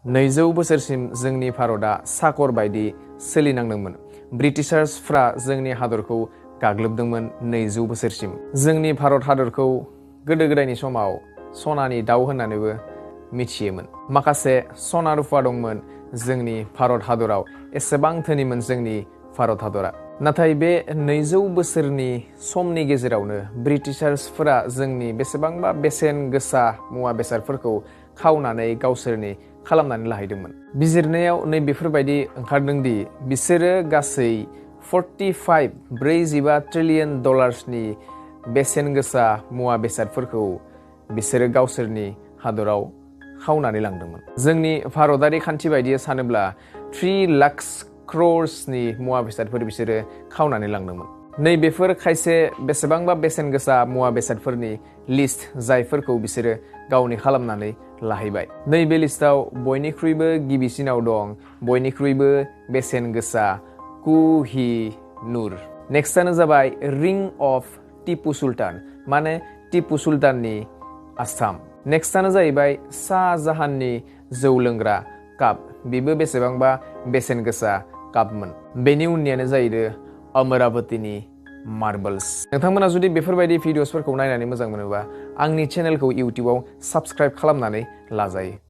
200 बोसोरसिम जोंनि भारतआ साकर बायदि सोलिनांदोंमोन। ब्रिटिशार्सफ्रा जोंनि हादरखौ गाग्लोबदोंमोन 200 बोसोरसिम। जोंनि भारत हादरखौ गोदो गोदायनि समाव सनानि दाउ होननानैबो मिथियोमोन। माखासे सना रुफा दंमोन जोंनि भारत हादराव, एसेबां धोनिमोन जोंनि भारत हादरा। नाथाय बे 200 बोसोरनि समनि गेजेरावनो ब्रिटिशार्सफोरा जोंनि बेसेबांबा बेसेन गोसा मुवा बेसादफोरखौ खावनानै गावसोरनि खालामनानै लाहैदोंमोन। बिजिरनायाव बेफोरबायदि ओंखारदों दि बिसोरो गासै 45 ट्रिलियन डलार्सनि बेसेन गोसा मुवा बेसादफोरखौ बिसोरो गावसोरनि हादराव खावनानै लांदोंमोन। जोंनि भारतारि खान्थि बायदियै सानोब्ला 3 लाख क्र'र्सनि मुवा बेसादफोर बिसोरो खावनानै लांदोंमोन। बेफोर खायसे बेसेबांबा बेसेन गोसा मुवा बेसादफोरनि लिस्ट जायफोरखौ बिसोरो गावनि खालामनानै लाहैबाय। बे लिस्टआव बयनिख्रुइबो गिबिसिनाव दं बयनिख्रुइबो बेसेन गोसा कुहिनुर। नेक्स्टआनो जाबाय रिं अफ टिपु सुल्तान, माने टिपु सुल्ताननि आस्थाम। नेक्स्टआनो जाहैबाय शाहजाहाननि जौ लोंग्रा काप, बेबो बेसेबांबा बेसेन गोसा कापमोन। बेनि उननियानो जाहैदों अमरावतीनि मार्बल्स। नोंथांमोना जुदि बेफोरबायदि भिडिअसफोरखौ नायनानै मोजां मोनोबा आंनि चेनेलखौ इउटिउबाव साबस्क्राइब खालामनानै लाजायो।